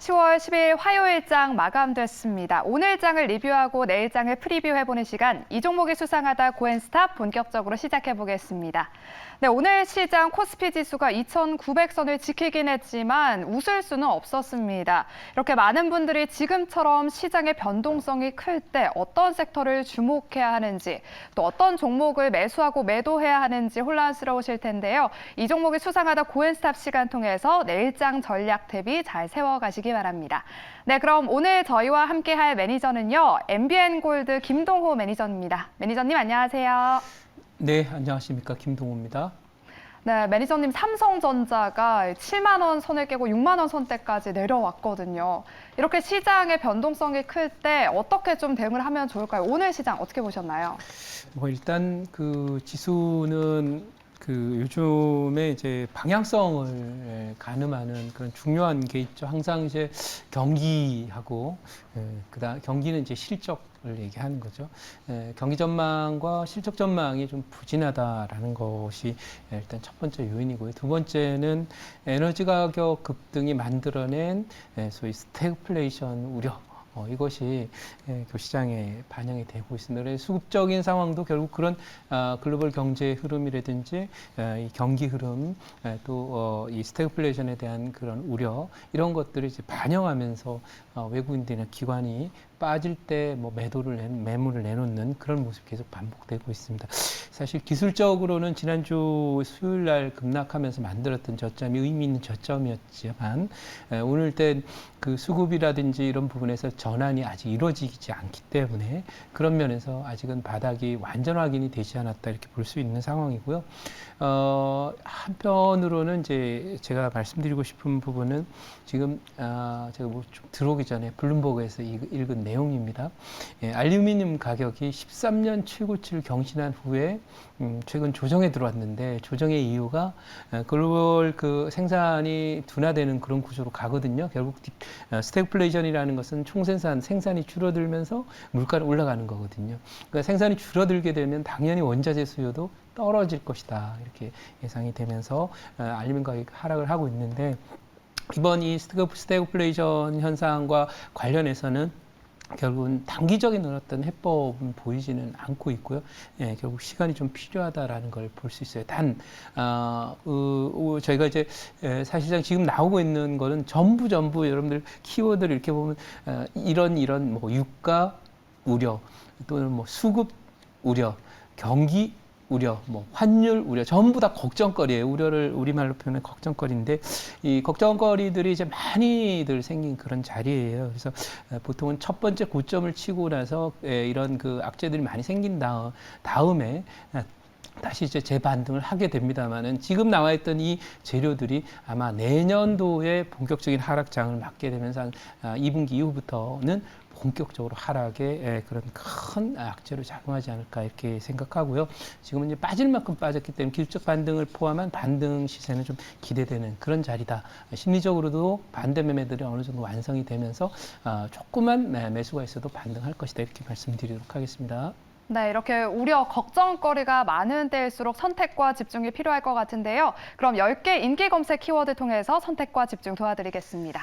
10월 10일 화요일장 마감됐습니다. 오늘 장을 리뷰하고 내일 장을 프리뷰해보는 시간, 이 종목이 수상하다 고엔스탑 본격적으로 시작해보겠습니다. 네, 오늘 시장 코스피 지수가 2,900선을 지키긴 했지만 웃을 수는 없었습니다. 이렇게 많은 분들이 지금처럼 시장의 변동성이 클 때 어떤 섹터를 주목해야 하는지, 또 어떤 종목을 매수하고 매도해야 하는지 혼란스러우실 텐데요. 이 종목이 수상하다 고엔스탑 시간 통해서 내일장 전략 대비 잘 세워가시기 바랍니다. 네, 그럼 오늘 저희와 함께할 매니저는요, MBN골드 김동호 매니저입니다. 매니저님 안녕하세요. 네, 안녕하십니까. 김동호입니다. 네, 매니저님 삼성전자가 7만 원 선을 깨고 6만 원 선대까지 내려왔거든요. 이렇게 시장의 변동성이 클 때 어떻게 좀 대응을 하면 좋을까요? 오늘 시장 어떻게 보셨나요? 일단 그 지수는 요즘에 이제 방향성을 가늠하는 그런 중요한 게 있죠. 항상 이제 경기하고 경기는 이제 실적을 얘기하는 거죠. 경기 전망과 실적 전망이 좀 부진하다라는 것이 일단 첫 번째 요인이고요. 두 번째는 에너지 가격 급등이 만들어낸 소위 스태그플레이션 우려. 이것이 그 시장에 반영이 되고 있습니다. 그래서 수급적인 상황도 결국 그런 글로벌 경제 흐름이라든지 이 경기 흐름 또 이 스태그플레이션에 대한 그런 우려 이런 것들을 이제 반영하면서 외국인들이나 기관이 빠질 때 뭐 매물을 내놓는 그런 모습이 계속 반복되고 있습니다. 사실 기술적으로는 지난주 수요일 날 급락하면서 만들었던 저점이 의미 있는 저점이었지만 오늘 땐 그 수급이라든지 이런 부분에서 전환이 아직 이루어지지 않기 때문에 그런 면에서 아직은 바닥이 완전 확인이 되지 않았다 이렇게 볼 수 있는 상황이고요. 한편으로는 이제 제가 말씀드리고 싶은 부분은 지금 제가 뭐 좀 들어오기 전에 블룸버그에서 읽은 내용입니다. 알루미늄 가격이 13년 최고치를 경신한 후에 최근 조정에 들어왔는데 조정의 이유가 글로벌 그 생산이 둔화되는 그런 구조로 가거든요. 결국 스태그플레이션이라는 것은 생산이 줄어들면서 물가는 올라가는 거거든요. 그러니까 생산이 줄어들게 되면 당연히 원자재 수요도 떨어질 것이다. 이렇게 예상이 되면서 알루미늄 가격이 하락을 하고 있는데 이번 이 스태그플레이션 현상과 관련해서는 결국은 단기적인 어떤 해법은 보이지는 않고 있고요. 결국 시간이 좀 필요하다라는 걸 볼 수 있어요. 저희가 이제 사실상 지금 나오고 있는 거는 전부 여러분들 키워드를 이렇게 보면 이런 뭐 유가 우려 또는 뭐 수급 우려, 경기 우려, 뭐 환율 우려 전부 다 걱정거리예요. 우려를 우리말로 표현해 걱정거리인데 이 걱정거리들이 이제 많이들 생긴 그런 자리예요. 그래서 보통은 첫 번째 고점을 치고 나서 이런 그 악재들이 많이 생긴 다음에 다시 이제 재반등을 하게 됩니다만은 지금 나와 있던 이 재료들이 아마 내년도에 본격적인 하락장을 맞게 되면서 한 2분기 이후부터는 본격적으로 하락에 그런 큰 악재로 작용하지 않을까 이렇게 생각하고요. 지금은 이제 빠질 만큼 빠졌기 때문에 기술적 반등을 포함한 반등 시세는 좀 기대되는 그런 자리다. 심리적으로도 반대 매매들이 어느 정도 완성이 되면서 조그만 매수가 있어도 반등할 것이다 이렇게 말씀드리도록 하겠습니다. 네, 이렇게 우려, 걱정거리가 많은 때일수록 선택과 집중이 필요할 것 같은데요. 그럼 10개 인기 검색 키워드 통해서 선택과 집중 도와드리겠습니다.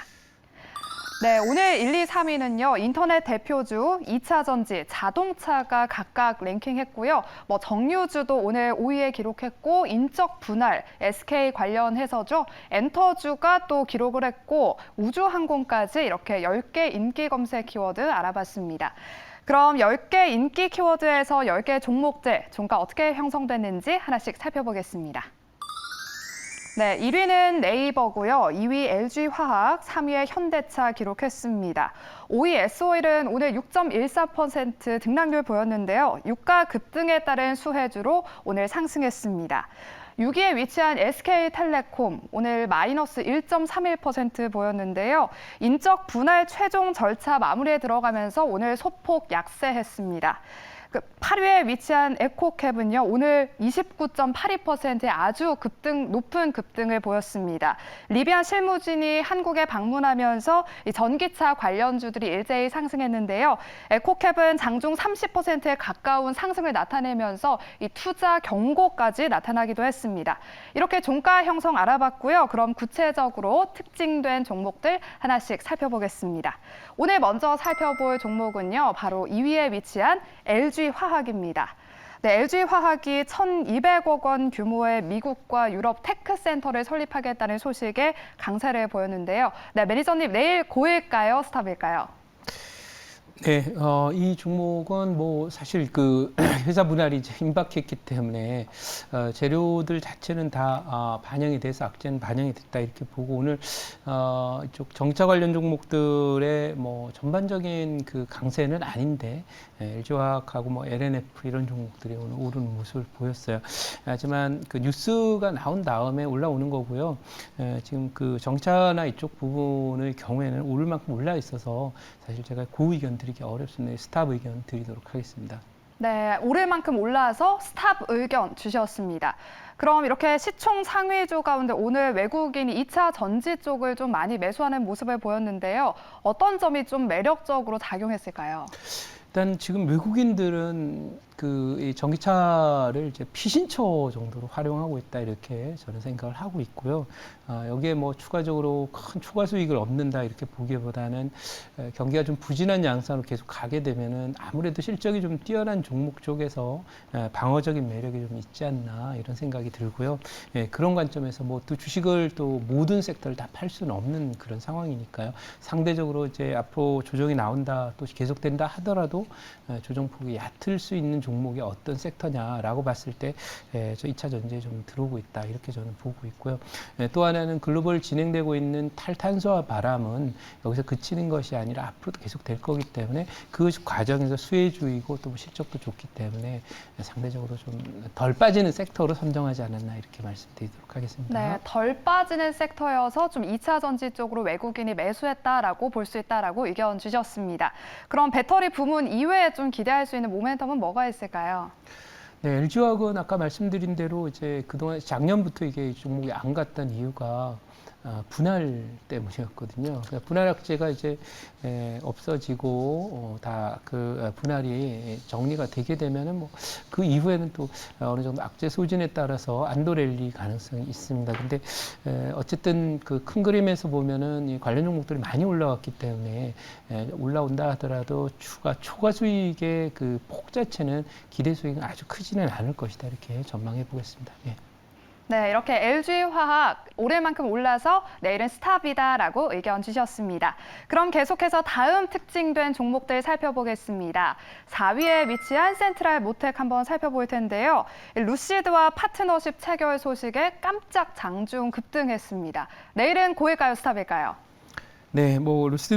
네, 오늘 1, 2, 3위는요. 인터넷 대표주, 2차 전지, 자동차가 각각 랭킹했고요. 뭐 정유주도 오늘 5위에 기록했고 인적 분할, SK 관련해서죠. 엔터주가 또 기록을 했고 우주항공까지 이렇게 10개 인기 검색 키워드 알아봤습니다. 그럼 10개 인기 키워드에서 10개 종목들, 종가 어떻게 형성됐는지 하나씩 살펴보겠습니다. 네, 1위는 네이버고요. 2위 LG화학, 3위에 현대차 기록했습니다. 5위 S오일은 오늘 6.14% 등락률 보였는데요. 유가 급등에 따른 수혜주로 오늘 상승했습니다. 6위에 위치한 SK텔레콤, 오늘 마이너스 1.31% 보였는데요. 인적 분할 최종 절차 마무리에 들어가면서 오늘 소폭 약세했습니다. 그 8위에 위치한 에코캡은요, 오늘 29.82%의 아주 높은 급등을 보였습니다. 리비안 실무진이 한국에 방문하면서 이 전기차 관련주들이 일제히 상승했는데요. 에코캡은 장중 30%에 가까운 상승을 나타내면서 이 투자 경고까지 나타나기도 했습니다. 이렇게 종가 형성 알아봤고요. 그럼 구체적으로 특징된 종목들 하나씩 살펴보겠습니다. 오늘 먼저 살펴볼 종목은요, 바로 2위에 위치한 LG화학입니다. 네, LG화학이 1,200억 원 규모의 미국과 유럽 테크센터를 설립하겠다는 소식에 강세를 보였는데요. 네, 매니저님, 내일 고일까요? 스탑일까요? 네, 이 종목은 뭐 사실 그 회사 분할이 이제 임박했기 때문에 재료들 자체는 다 반영이 돼서 악재는 반영이 됐다 이렇게 보고 오늘 이쪽 전기차 관련 종목들의 뭐 전반적인 그 강세는 아닌데 LG화학하고 뭐 LNF 이런 종목들이 오늘 오르는 모습을 보였어요. 하지만 그 뉴스가 나온 다음에 올라오는 거고요. 지금 그 전기차나 이쪽 부분의 경우에는 오를 만큼 올라 있어서 사실 제가 그 의견 드리기 어렵습니다. 스탑 의견 드리도록 하겠습니다. 네, 오를 만큼 올라서 스탑 의견 주셨습니다. 그럼 이렇게 시총 상위주 가운데 오늘 외국인이 2차 전지 쪽을 좀 많이 매수하는 모습을 보였는데요. 어떤 점이 좀 매력적으로 작용했을까요? 일단 지금 외국인들은 이 전기차를 이제 피신처 정도로 활용하고 있다 이렇게 저는 생각을 하고 있고요. 여기에 뭐 추가적으로 큰 추가 수익을 얻는다 이렇게 보기보다는 경기가 좀 부진한 양상으로 계속 가게 되면은 아무래도 실적이 좀 뛰어난 종목 쪽에서 방어적인 매력이 좀 있지 않나 이런 생각이 들고요. 그런 관점에서 뭐 또 주식을 또 모든 섹터를 다 팔 수는 없는 그런 상황이니까요. 상대적으로 이제 앞으로 조정이 나온다 또 계속된다 하더라도 조정폭이 얕을 수 있는 종목이 어떤 섹터냐라고 봤을 때 저 2차 전지에 좀 들어오고 있다 이렇게 저는 보고 있고요. 또 하나는 글로벌 진행되고 있는 탈탄소화 바람은 여기서 그치는 것이 아니라 앞으로도 계속 될 거기 때문에 그 과정에서 수혜주이고 또 실적도 좋기 때문에 상대적으로 좀 덜 빠지는 섹터로 선정하지 않았나 이렇게 말씀드리도록 하겠습니다. 네, 덜 빠지는 섹터여서 좀 2차 전지 쪽으로 외국인이 매수했다라고 볼 수 있다라고 의견 주셨습니다. 그럼 배터리 부문 이외에 좀 기대할 수 있는 모멘텀은 뭐가 있을까요? 네, LG화학은 아까 말씀드린 대로 이제 그동안 작년부터 이게 이 종목이 안 갔던 이유가 분할 때문이었거든요. 그러니까 분할 악재가 이제 없어지고 다 그 분할이 정리가 되게 되면은 뭐 그 이후에는 또 어느 정도 악재 소진에 따라서 안도 랠리 가능성이 있습니다. 근데 어쨌든 그 큰 그림에서 보면은 이 관련 종목들이 많이 올라왔기 때문에 올라온다 하더라도 초과 수익의 그 폭 자체는 기대 수익은 아주 크지는 않을 것이다 이렇게 전망해 보겠습니다. 예. 네, 이렇게 LG화학 오를 만큼 올라서 내일은 스탑이다라고 의견 주셨습니다. 그럼 계속해서 다음 특징된 종목들 살펴보겠습니다. 4위에 위치한 센트럴 모텍 한번 살펴볼 텐데요. 루시드와 파트너십 체결 소식에 깜짝 장중 급등했습니다. 내일은 고일까요, 스탑일까요? 네, 뭐 루시드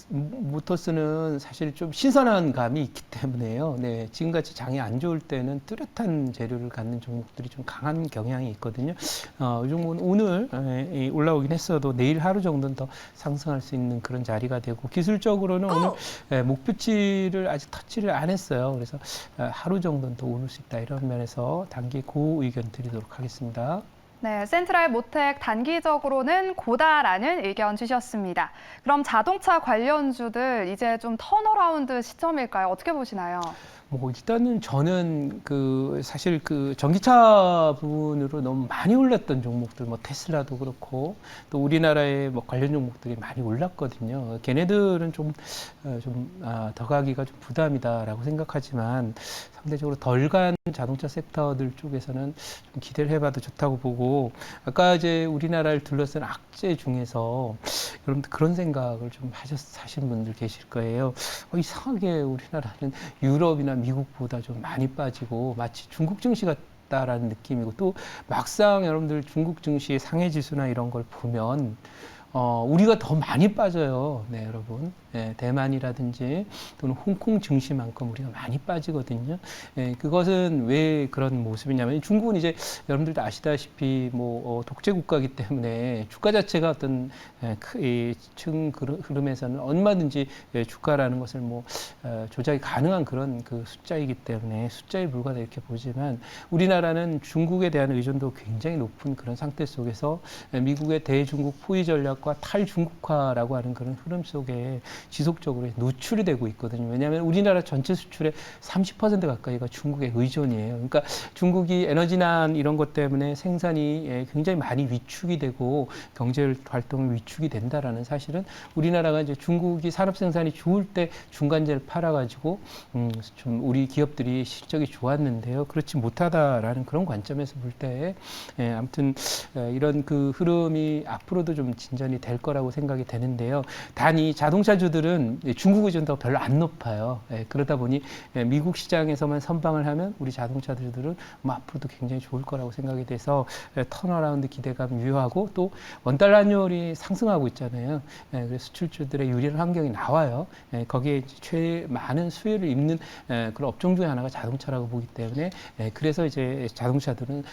모터스는 사실 좀 신선한 감이 있기 때문에요. 네, 지금같이 장이 안 좋을 때는 뚜렷한 재료를 갖는 종목들이 좀 강한 경향이 있거든요. 이 종목은 오늘 올라오긴 했어도 내일 하루 정도는 더 상승할 수 있는 그런 자리가 되고 기술적으로는 오늘 목표치를 아직 터치를 안 했어요. 그래서 하루 정도는 더 오를 수 있다 이런 면에서 단기 고 의견 드리도록 하겠습니다. 네, 센트럴 모텍 단기적으로는 고다라는 의견 주셨습니다. 그럼 자동차 관련주들 이제 좀 턴어라운드 시점일까요? 어떻게 보시나요? 뭐 일단은 저는 사실 전기차 부분으로 너무 많이 올랐던 종목들 뭐 테슬라도 그렇고 또 우리나라의 뭐 관련 종목들이 많이 올랐거든요. 걔네들은 더 가기가 좀 부담이다라고 생각하지만 상대적으로 덜 간 자동차 섹터들 쪽에서는 좀 기대를 해봐도 좋다고 보고 아까 이제 우리나라를 둘러싼 악재 중에서 여러분들 그런 생각을 좀 하신 분들 계실 거예요. 이상하게 우리나라는 유럽이나 미국보다 좀 많이 빠지고 마치 중국 증시 같다라는 느낌이고 또 막상 여러분들 중국 증시의 상해 지수나 이런 걸 보면 우리가 더 많이 빠져요. 네, 여러분. 예, 대만이라든지 또는 홍콩 증시만큼 우리가 많이 빠지거든요. 예, 그것은 왜 그런 모습이냐면 중국은 이제 여러분들도 아시다시피 독재 국가이기 때문에 주가 자체가 어떤 층 흐름에서는 얼마든지 주가라는 것을 조작이 가능한 그런 그 숫자이기 때문에 숫자에 불과하다 이렇게 보지만 우리나라는 중국에 대한 의존도 굉장히 높은 그런 상태 속에서 미국의 대중국 포위 전략과 탈중국화라고 하는 그런 흐름 속에 지속적으로 노출이 되고 있거든요. 왜냐하면 우리나라 전체 수출의 30% 가까이가 중국의 의존이에요. 그러니까 중국이 에너지난 이런 것 때문에 생산이 굉장히 많이 위축이 되고 경제 활동이 위축이 된다라는 사실은 우리나라가 이제 중국이 산업 생산이 좋을 때 중간재를 팔아가지고 좀 우리 기업들이 실적이 좋았는데요. 그렇지 못하다라는 그런 관점에서 볼 때 아무튼 이런 그 흐름이 앞으로도 좀 진전이 될 거라고 생각이 되는데요. 단이 자동차주들은 중국 의존도가 별로 안 높아요. 그러다 보니 미국 시장에서만 선방을 하면 우리 자동차주들은 앞으로도 굉장히 좋을 거라고 생각이 돼서 턴어라운드 기대감 유효하고 또 원달러 환율이 상승하고 있잖아요. 그래서 수출주들의 유리한 환경이 나와요. 거기에 제일 많은 수혜를 입는 그런 업종 중에 하나가 자동차라고 보기 때문에 그래서 이제 자동차들은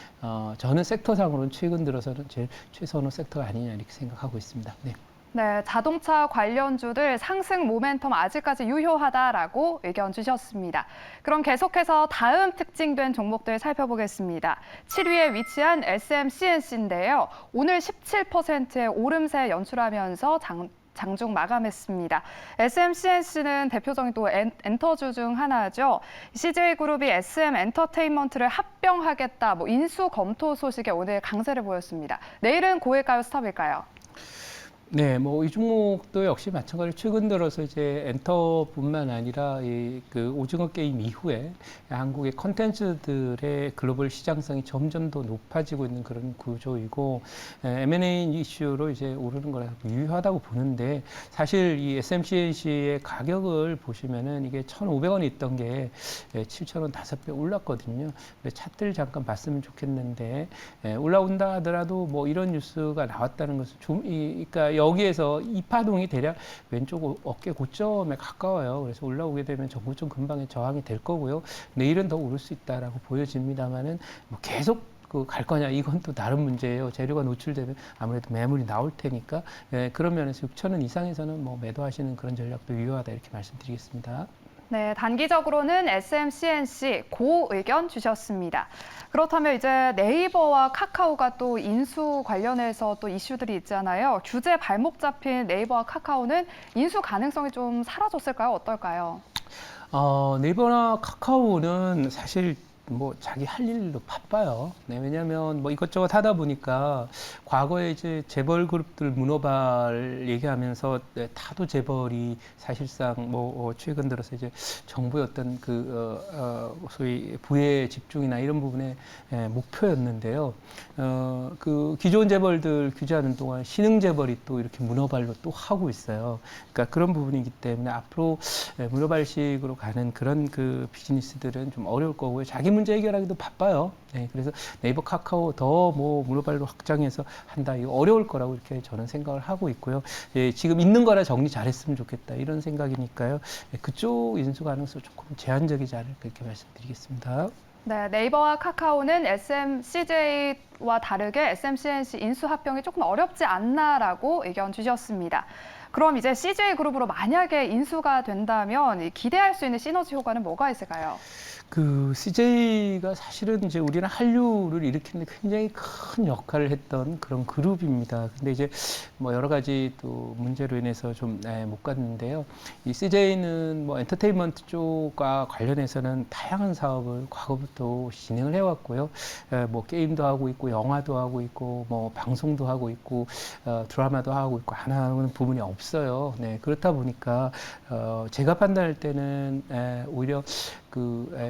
저는 섹터상으로는 최근 들어서는 제일 최선호 섹터가 아니냐 이렇게 생각하고 있습니다. 네. 네, 자동차 관련주들 상승 모멘텀 아직까지 유효하다라고 의견 주셨습니다. 그럼 계속해서 다음 특징된 종목들 살펴보겠습니다. 7위에 위치한 SMCNC인데요. 오늘 17%의 오름세 연출하면서 장중 마감했습니다. SMCNC는 대표적인 또 엔터주 중 하나죠. CJ그룹이 SM엔터테인먼트를 합병하겠다, 인수 검토 소식에 오늘 강세를 보였습니다. 내일은 고일까요, 스탑일까요? 네, 이 종목도 역시 마찬가지로 최근 들어서 이제 엔터뿐만 아니라 그 오징어 게임 이후에 한국의 컨텐츠들의 글로벌 시장성이 점점 더 높아지고 있는 그런 구조이고 M&A 이슈로 이제 오르는 거라 유효하다고 보는데 사실 이 SMCNC의 가격을 보시면은 이게 1,500원이 있던 게 7,000원 5배 올랐거든요. 차트를 잠깐 봤으면 좋겠는데 올라온다 하더라도 이런 뉴스가 나왔다는 것은 그러니까 여기에서 이 파동이 대략 왼쪽 어깨 고점에 가까워요. 그래서 올라오게 되면 전고점 근방에 저항이 될 거고요. 내일은 더 오를 수 있다라고 보여집니다만은 계속 갈 거냐 이건 또 다른 문제예요. 재료가 노출되면 아무래도 매물이 나올 테니까 그런 면에서 6,000원 이상에서는 매도하시는 그런 전략도 유효하다 이렇게 말씀드리겠습니다. 네, 단기적으로는 SMCNC 고 의견 주셨습니다. 그렇다면 이제 네이버와 카카오가 또 인수 관련해서 또 이슈들이 있잖아요. 규제 발목 잡힌 네이버와 카카오는 인수 가능성이 좀 사라졌을까요? 어떨까요? 네이버나 카카오는 사실 자기 할 일로 바빠요. 네, 왜냐하면 이것저것 하다 보니까 과거에 이제 재벌 그룹들 문어발 얘기하면서 타도 재벌이 사실상 최근 들어서 이제 정부의 어떤 소위 부의 집중이나 이런 부분에 목표였는데요. 그 기존 재벌들 규제하는 동안 신흥 재벌이 또 이렇게 문어발로 또 하고 있어요. 그러니까 그런 부분이기 때문에 앞으로 문어발식으로 가는 그런 그 비즈니스들은 좀 어려울 거고요. 자기 문제 해결하기도 바빠요. 네, 그래서 네이버, 카카오 더 문어발로 확장해서 한다. 이거 어려울 거라고 이렇게 저는 생각을 하고 있고요. 지금 있는 거라 정리 잘했으면 좋겠다. 이런 생각이니까요. 그쪽 인수 가능성 조금 제한적이지 않을까 이렇게 말씀드리겠습니다. 네, 네이버와 카카오는 CJ와 다르게 SMCNC 인수 합병이 조금 어렵지 않나라고 의견 주셨습니다. 그럼 이제 CJ그룹으로 만약에 인수가 된다면 기대할 수 있는 시너지 효과는 뭐가 있을까요? CJ가 사실은 이제 우리는 한류를 일으키는데 굉장히 큰 역할을 했던 그런 그룹입니다. 근데 이제 여러 가지 또 문제로 인해서 좀 못 갔는데요. 이 CJ는 엔터테인먼트 쪽과 관련해서는 다양한 사업을 과거부터 진행을 해왔고요. 게임도 하고 있고, 영화도 하고 있고, 방송도 하고 있고, 드라마도 하고 있고, 하나는 부분이 없어요. 네, 그렇다 보니까 제가 판단할 때는 오히려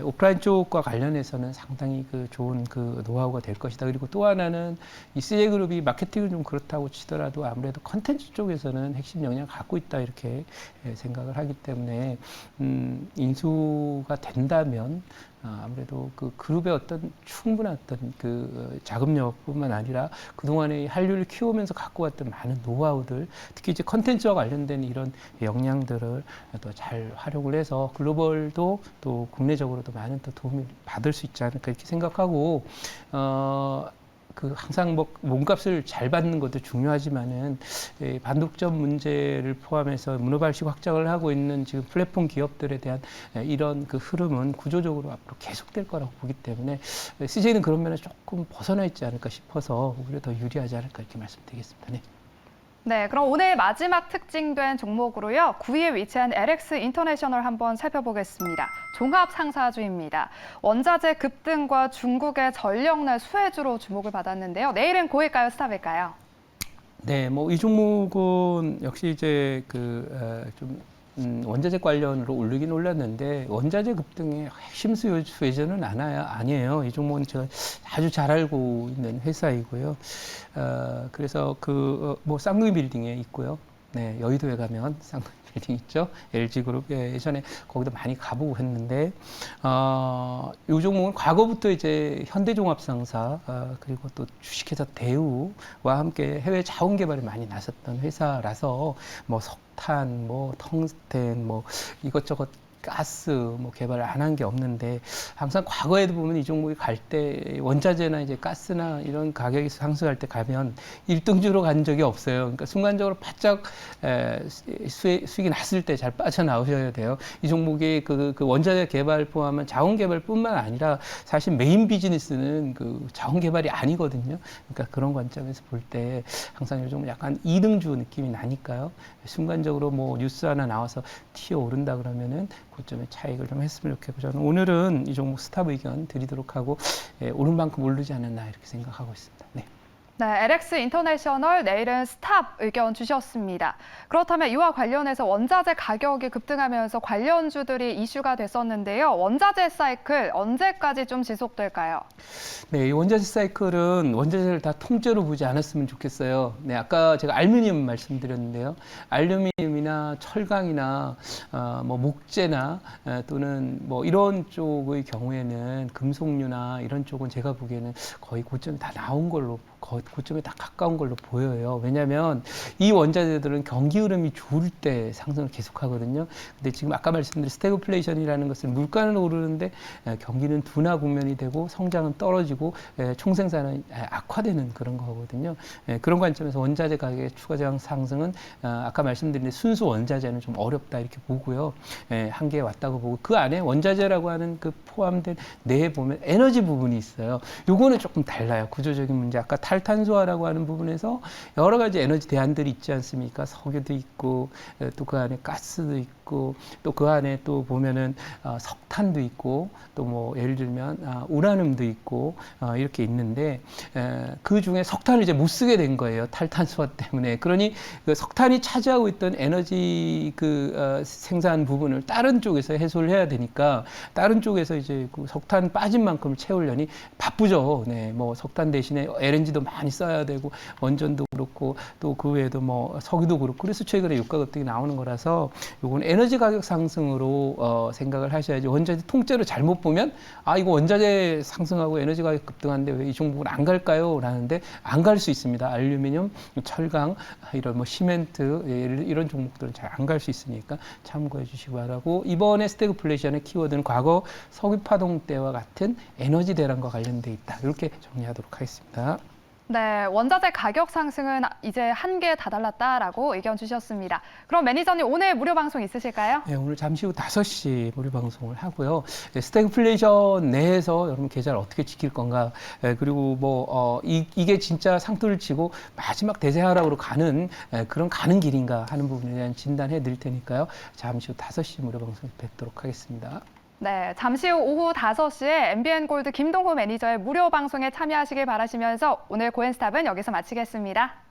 오프라인 쪽과 관련해서는 상당히 좋은 노하우가 될 것이다. 그리고 또 하나는 이 CJ그룹이 마케팅은 좀 그렇다고 치더라도 아무래도 컨텐츠 쪽에서는 핵심 역량을 갖고 있다 이렇게 생각을 하기 때문에 인수가 된다면 아무래도 그 그룹의 어떤 충분한 어떤 그 자금력뿐만 아니라 그동안에 한류를 키우면서 갖고 왔던 많은 노하우들, 특히 이제 컨텐츠와 관련된 이런 역량들을 또 잘 활용을 해서 글로벌도 또 국내적으로도 많은 또 도움을 받을 수 있지 않을까 이렇게 생각하고, 그 항상 뭐 몸값을 잘 받는 것도 중요하지만은 반독점 문제를 포함해서 문어발식 확장을 하고 있는 지금 플랫폼 기업들에 대한 이런 그 흐름은 구조적으로 앞으로 계속될 거라고 보기 때문에 CJ는 그런 면에 조금 벗어나 있지 않을까 싶어서 오히려 더 유리하지 않을까 이렇게 말씀드리겠습니다. 네. 네, 그럼 오늘 마지막 특징된 종목으로요. 9위에 위치한 LX 인터내셔널 한번 살펴보겠습니다. 종합 상사주입니다. 원자재 급등과 중국의 전력날 수혜주로 주목을 받았는데요. 내일은 고일까요, 스탑일까요? 네, 뭐 이 종목은 역시 이제 원자재 관련으로 오르긴 올랐는데 원자재 급등의 핵심 수혜주는 아니에요. 이 종목은 제가 아주 잘 알고 있는 회사이고요. 그래서 뭐 쌍둥이 빌딩에 있고요. 네, 여의도에 가면 쌍둥이 빌딩 있죠. LG그룹 예전에 거기도 많이 가보고 했는데 이 종목은 과거부터 이제 현대종합상사 그리고 또 주식회사 대우와 함께 해외 자원 개발에 많이 나섰던 회사라서 뭐 석탄, 뭐 텅스텐, 뭐 이것저것 가스 뭐 개발을 안 한 게 없는데 항상 과거에도 보면 이 종목이 갈 때 원자재나 이제 가스나 이런 가격이 상승할 때 가면 1등주로 간 적이 없어요. 그러니까 순간적으로 바짝 수익이 났을 때 잘 빠져나오셔야 돼요. 이 종목이 그 원자재 개발 포함한 자원 개발뿐만 아니라 사실 메인 비즈니스는 그 자원 개발이 아니거든요. 그러니까 그런 관점에서 볼 때 항상 요즘 약간 2등주 느낌이 나니까요. 순간적으로 뭐 뉴스 하나 나와서 튀어 오른다 그러면은 고점의 차익을 좀 했으면 좋겠고 저는 오늘은 이 종목 스탑 의견 드리도록 하고 오른 만큼 오르지 않았나 이렇게 생각하고 있습니다. 네. 네, LX 인터내셔널 내일은 스탑 의견 주셨습니다. 그렇다면 이와 관련해서 원자재 가격이 급등하면서 관련주들이 이슈가 됐었는데요. 원자재 사이클 언제까지 좀 지속될까요? 네, 이 원자재 사이클은 원자재를 다 통째로 보지 않았으면 좋겠어요. 네, 아까 제가 알루미늄 말씀드렸는데요. 알루미늄이나 철강이나 뭐 목재나 또는 뭐 이런 쪽의 경우에는 금속류나 이런 쪽은 제가 보기에는 거의 고점이 다 나온 걸로 고점에 다 가까운 걸로 보여요. 왜냐하면 이 원자재들은 경기 흐름이 좋을 때 상승을 계속하거든요. 근데 지금 아까 말씀드린 스태그플레이션이라는 것은 물가는 오르는데 경기는 둔화 국면이 되고 성장은 떨어지고 총생산은 악화되는 그런 거거든요. 그런 관점에서 원자재 가격의 추가 상승은 아까 말씀드린 순수 원자재는 좀 어렵다 이렇게 보고요. 한계에 왔다고 보고 그 안에 원자재라고 하는 그 포함된 내에 보면 에너지 부분이 있어요. 요거는 조금 달라요. 구조적인 문제. 아까 탈탄소화라고 하는 부분에서 여러 가지 에너지 대안들이 있지 않습니까? 석유도 있고 또 그 안에 가스도 있고 또 그 안에 또 보면은 석탄도 있고 또 뭐 예를 들면 우라늄도 있고 이렇게 있는데 그 중에 석탄을 이제 못 쓰게 된 거예요. 탈탄소화 때문에. 그러니 그 석탄이 차지하고 있던 에너지 생산 부분을 다른 쪽에서 해소를 해야 되니까 다른 쪽에서 이제 그 석탄 빠진 만큼을 채우려니 바쁘죠. 네, 뭐 석탄 대신에 LNG도 많이 써야 되고 원전도 그렇고 또 그 외에도 뭐 석유도 그렇고 그래서 최근에 유가 급등이 나오는 거라서 요건 에너지 가격 상승으로 생각을 하셔야지 원자재 통째로 잘못 보면 이거 원자재 상승하고 에너지 가격 급등하는데 왜 이 종목은 안 갈까요? 라는데 안 갈 수 있습니다. 알루미늄, 철강, 이런 뭐 시멘트 이런 종목들은 잘 안 갈 수 있으니까 참고해 주시기 바라고 이번에 스태그플레이션의 키워드는 과거 석유 파동 때와 같은 에너지 대란과 관련돼 있다. 이렇게 정리하도록 하겠습니다. 네, 원자재 가격 상승은 이제 한계에 다다랐다라고 의견 주셨습니다. 그럼 매니저님 오늘 무료 방송 있으실까요? 네, 오늘 잠시 후 5시 무료 방송을 하고요. 스태그플레이션 내에서 여러분 계좌를 어떻게 지킬 건가, 그리고 뭐 이게 진짜 상투를 치고 마지막 대세하락으로 가는 그런 가는 길인가 하는 부분에 대한 진단해 드릴 테니까요. 잠시 후 5시 무료 방송 뵙도록 하겠습니다. 네, 잠시 후 오후 5시에 MBN골드 김동호 매니저의 무료 방송에 참여하시길 바라시면서 오늘 고엔스탑은 여기서 마치겠습니다.